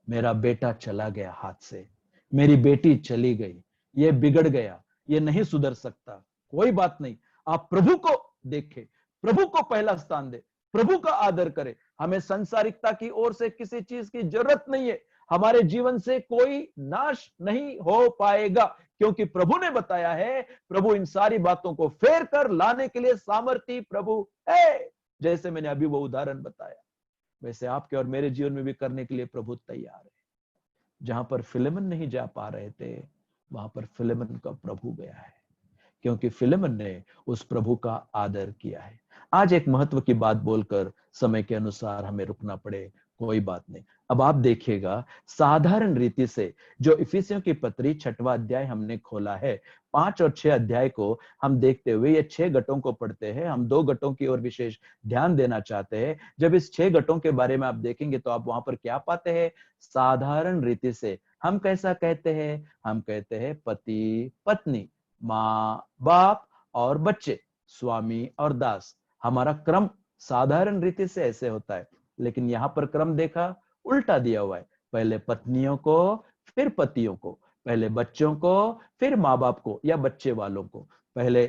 मेरा बेटा चला गया हाथ से, मेरी बेटी चली गई, ये बिगड़ गया, ये नहीं सुधर सकता। कोई बात नहीं, आप प्रभु को देखें, प्रभु को पहला स्थान दे, प्रभु का आदर करें। हमें संसारिकता की ओर से किसी चीज की जरूरत नहीं है। हमारे जीवन से कोई नाश नहीं हो पाएगा, क्योंकि प्रभु ने बताया है, प्रभु इन सारी बातों को फेर कर लाने के लिए सामर्थी प्रभु है। जैसे मैंने अभी वो उदाहरण बताया, वैसे आपके और मेरे जीवन में भी करने के लिए प्रभु तैयार है। जहां पर फिलेमन नहीं जा पा रहे थे, वहां पर फिलेमन का प्रभु गया है, क्योंकि फिलेमन ने उस प्रभु का आदर किया है। आज एक महत्व की बात बोलकर समय के अनुसार हमें रुकना पड़े, कोई बात नहीं। अब आप देखिएगा, साधारण रीति से जो इफिसियों की पत्री 6वां अध्याय हमने खोला है, 5 और 6 अध्याय को हम देखते हुए ये 6 गटों को पढ़ते हैं। हम 2 गटों की ओर विशेष ध्यान देना चाहते हैं। जब इस 6 गटों के बारे में आप देखेंगे तो आप वहां पर क्या पाते हैं? साधारण रीति से हम कैसा कहते हैं? हम कहते हैं पति पत्नी, माँ बाप और बच्चे, स्वामी और दास। हमारा क्रम साधारण रीति से ऐसे होता है, लेकिन यहां पर क्रम देखा, उल्टा दिया हुआ है। पहले पत्नियों को, फिर पतियों को, पहले बच्चों को, फिर माँ बाप को या बच्चे वालों को, पहले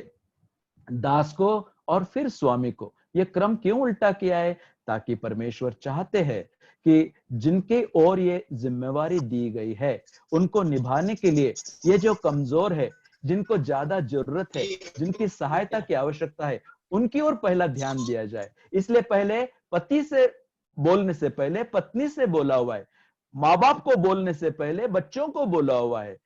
दास को और फिर स्वामी को। यह क्रम क्यों उल्टा किया है? ताकि परमेश्वर चाहते हैं कि जिनके ओर ये जिम्मेवारी दी गई है, उनको निभाने के लिए ये जो कमजोर है, जिनको ज्यादा जरूरत है, जिनकी सहायता की आवश्यकता है, उनकी ओर पहला ध्यान दिया जाए। इसलिए पहले पति से बोलने से पहले पत्नी से बोला हुआ है, माँ बाप को बोलने से पहले बच्चों को बोला हुआ है,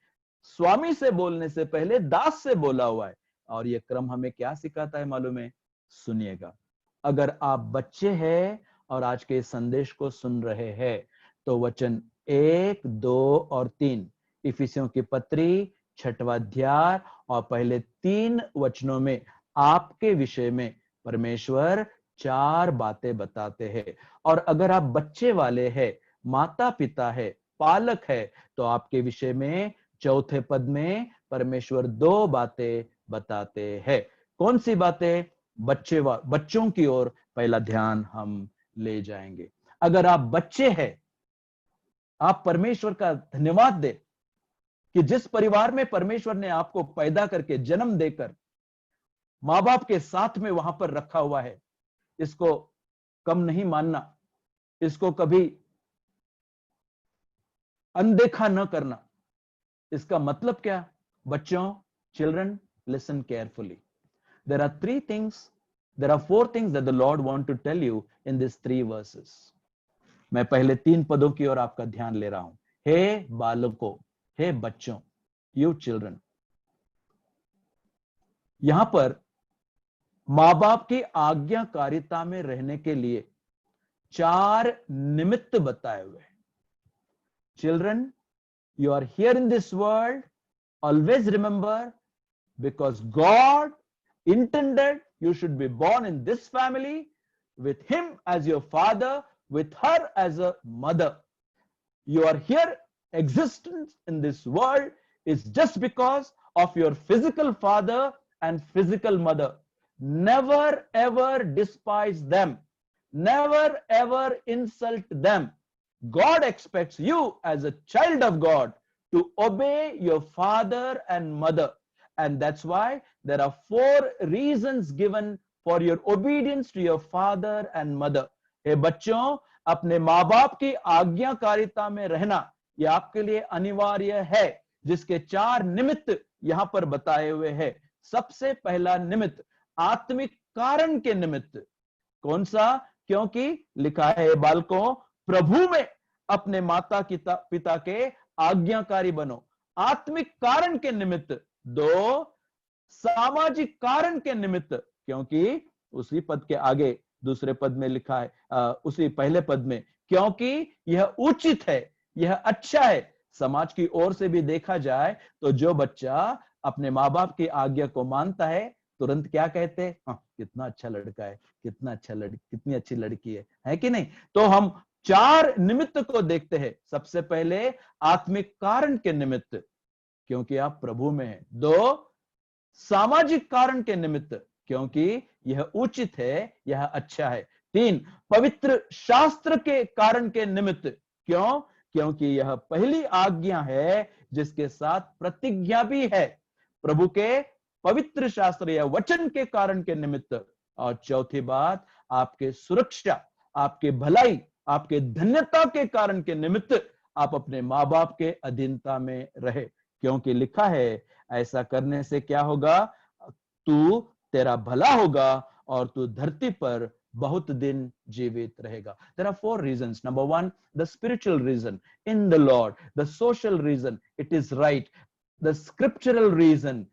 स्वामी से बोलने से पहले दास से बोला हुआ है। और यह क्रम हमें क्या सिखाता है मालूम है? सुनिएगा, अगर आप बच्चे हैं और आज के संदेश को सुन रहे हैं, तो वचन 1, 2 और 3, इफिसियों की पत्री 6वां अध्याय और पहले 3 वचनों में आपके विषय में परमेश्वर 4 बातें बताते हैं। और अगर आप बच्चे वाले हैं, माता पिता है, पालक है, तो आपके विषय में 4थे पद में परमेश्वर 2 बातें बताते हैं। कौन सी बातें? बच्चों की ओर पहला ध्यान हम ले जाएंगे। अगर आप बच्चे हैं, आप परमेश्वर का धन्यवाद दे कि जिस परिवार में परमेश्वर ने आपको पैदा करके जन्म देकर मां बाप के साथ में वहां पर रखा हुआ है। इसको कम नहीं मानना, इसको कभी अनदेखा न करना। इसका मतलब क्या? बच्चों, children, listen carefully. There are 3 things, there are 4 things that the Lord want to tell you in these 3 verses. मैं पहले 3 पदों की ओर आपका ध्यान ले रहा हूं। हे बालकों, हे बच्चों, you children। यहां पर मां बाप की आज्ञाकारिता में रहने के लिए 4 निमित्त बताए हुए हैं। Children, you are here in this world, always remember, because God intended you should be born in this family, with him as your father, with her as a mother. Your here existence in this world is just because of your physical father and physical mother. Never ever despise them. Never ever insult them. God expects you as a child of God to obey your father and mother. And that's why there are 4 reasons given for your obedience to your father and mother. हे बच्चों, अपने माँ बाप की आज्ञाकारिता में रहना यह आपके लिए अनिवार्य है, जिसके 4 निमित्त यहां पर बताए हुए हैं। सबसे पहला निमित्त आत्मिक कारण के निमित्त। कौन सा? क्योंकि लिखा है, बालकों, प्रभु में अपने माता पिता के आज्ञाकारी बनो। आत्मिक कारण के निमित्त। 2, सामाजिक कारण के निमित्त, क्योंकि उसी पद के आगे दूसरे पद में लिखा है, उसी पहले पद में, क्योंकि यह उचित है, यह अच्छा है। समाज की ओर से भी देखा जाए तो जो बच्चा अपने माँ बाप की आज्ञा को मानता है, तुरंत क्या कहते हैं? हाँ, कितना अच्छा लड़का है, कितना अच्छा कितनी अच्छी लड़की है कि नहीं? तो हम 4 निमित्त को देखते हैं। सबसे पहले आत्मिक कारण के निमित्त, क्योंकि आप प्रभु में हैं। 2, सामाजिक कारण के निमित्त, क्योंकि यह उचित है, यह अच्छा है। 3, पवित्र शास्त्र के कारण के निमित्त। क्यों? क्योंकि यह पहली आज्ञा है जिसके साथ प्रतिज्ञा भी है। प्रभु के पवित्र शास्त्र या वचन के कारण के निमित्त। और चौथी बात, आपके सुरक्षा, आपके भलाई, आपके धन्यता के कारण के निमित्त आप अपने माँ बाप के अधीनता में रहे। क्योंकि लिखा है, ऐसा करने से क्या होगा? तेरा भला होगा और तू धरती पर बहुत दिन जीवित रहेगा। There are 4 reasons. Number 1, the spiritual reason in the Lord. The social reason, it is right. The scriptural reason,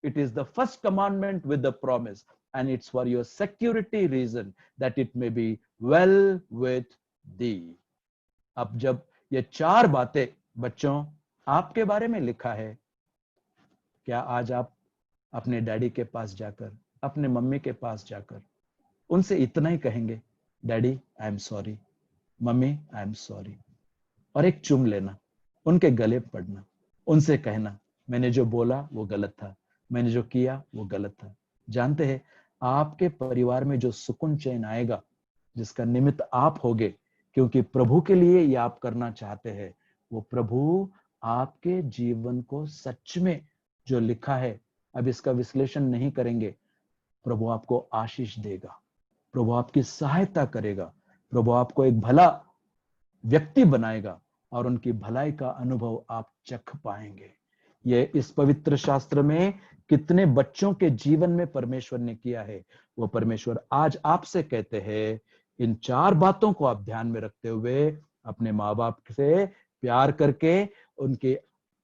it is the first commandment with the promise. And it's for your security reason, that it may be well with thee. अब जब ये 4 बातें बच्चों आपके बारे में लिखा है, क्या आज आप अपने डैडी के पास जाकर, अपने मम्मी के पास जाकर उनसे इतना ही कहेंगे, daddy I am sorry, mummy I am sorry, और एक चुम लेना, उनके गले पड़ना, उनसे कहना, मैंने जो बोला वो गलत था, मैंने जो किया वो गलत था। जानते हैं, आपके परिवार में जो सुकून चैन आएगा, जिसका निमित्त आप होगे, क्योंकि प्रभु के लिए ये आप करना चाहते हैं, वो प्रभु आपके जीवन को सच में जो लिखा है, अब इसका विश्लेषण नहीं करेंगे, प्रभु आपको आशीष देगा, प्रभु आपकी सहायता करेगा, प्रभु आपको एक भला व्यक्ति बनाएगा और उनकी भलाई का अनुभव आप चख पाएंगे। ये इस पवित्र शास्त्र में कितने बच्चों के जीवन में परमेश्वर ने किया है, वो परमेश्वर आज आपसे कहते हैं, इन 4 बातों को आप ध्यान में रखते हुए अपने माँ बाप से प्यार करके,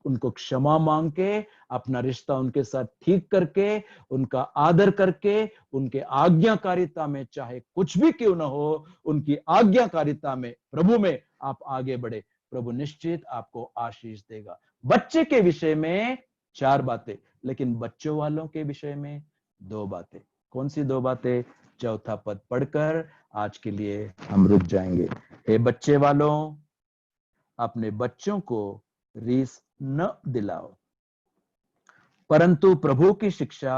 उनको क्षमा मांग के, अपना रिश्ता उनके साथ ठीक करके, उनका आदर करके, उनके आज्ञाकारिता में चाहे कुछ भी क्यों ना हो, उनकी आज्ञाकारिता में, प्रभु में आप आगे बढ़े। प्रभु निश्चित आपको आशीष देगा। बच्चे के विषय में 4 बातें, लेकिन बच्चों वालों के विषय में 2 बातें। कौन सी 2 बातें? चौथा पद पढ़कर आज के लिए हम रुक जाएंगे। हे बच्चे वालों, अपने बच्चों को रीस न दिलाओ, परंतु प्रभु की शिक्षा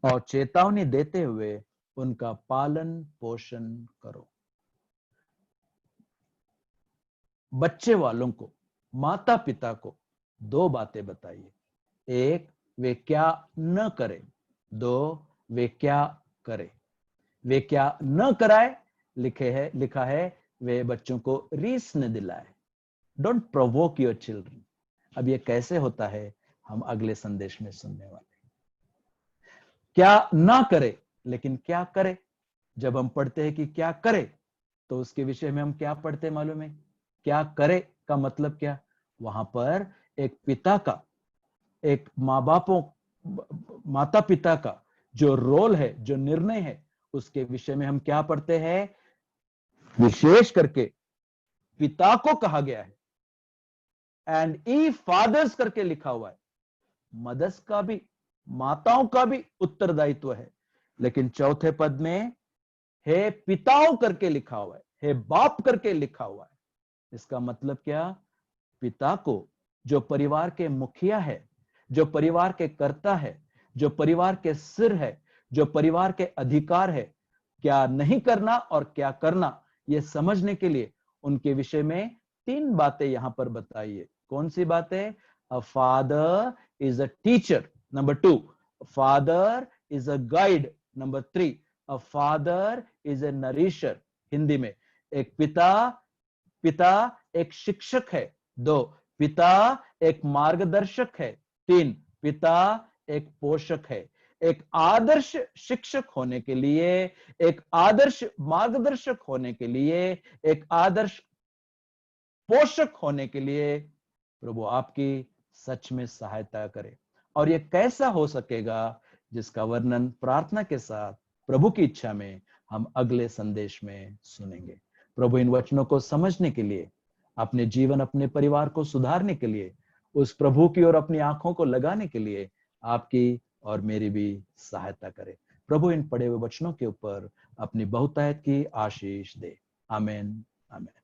और चेतावनी देते हुए उनका पालन पोषण करो। बच्चे वालों को, माता पिता को 2 बातें बताइए। 1, वे क्या न करें। 2, वे क्या करें। वे क्या न कराए, लिखा है वे बच्चों को रीस न दिलाए। Don't provoke your children. अब ये कैसे होता है, हम अगले संदेश में सुनने वाले। क्या ना करे, लेकिन क्या करे। जब हम पढ़ते हैं कि क्या करे, तो उसके विषय में हम क्या पढ़ते मालूम है? क्या करे का मतलब क्या? वहां पर एक पिता का, एक माता पिता का जो रोल है, जो निर्णय है, उसके विषय में हम क्या पढ़ते हैं? विशेष करके पिता को कहा गया है, एंड ई फादर्स करके लिखा हुआ है। मदर्स का भी, माताओं का भी उत्तरदायित्व है, लेकिन चौथे पद में हे पिताओं करके लिखा हुआ है, हे बाप करके लिखा हुआ है। इसका मतलब क्या? पिता को, जो परिवार के मुखिया है, जो परिवार के कर्ता है, जो परिवार के सिर है, जो परिवार के अधिकार है, क्या नहीं करना और क्या करना, यह समझने के लिए उनके विषय में 3 बातें यहां पर बताइए। कौन सी बातें? A father is a teacher, number 2, father is a guide, number 3, a father is a nourisher. Hindi में एक पिता एक शिक्षक है। 2, पिता एक मार्गदर्शक है। 3, पिता एक पोषक है। एक आदर्श शिक्षक होने के लिए, एक आदर्श मार्गदर्शक होने के लिए, एक आदर्श पोषक होने के लिए प्रभु आपकी सच में सहायता करे। और ये कैसा हो सकेगा, जिसका वर्णन प्रार्थना के साथ प्रभु की इच्छा में हम अगले संदेश में सुनेंगे। प्रभु इन वचनों को समझने के लिए, अपने जीवन, अपने परिवार को सुधारने के लिए, उस प्रभु की ओर अपनी आंखों को लगाने के लिए आपकी और मेरी भी सहायता करे। प्रभु इन पढ़े हुए वचनों के ऊपर अपनी बहुतायत की आशीष दे। आमीन, आमीन।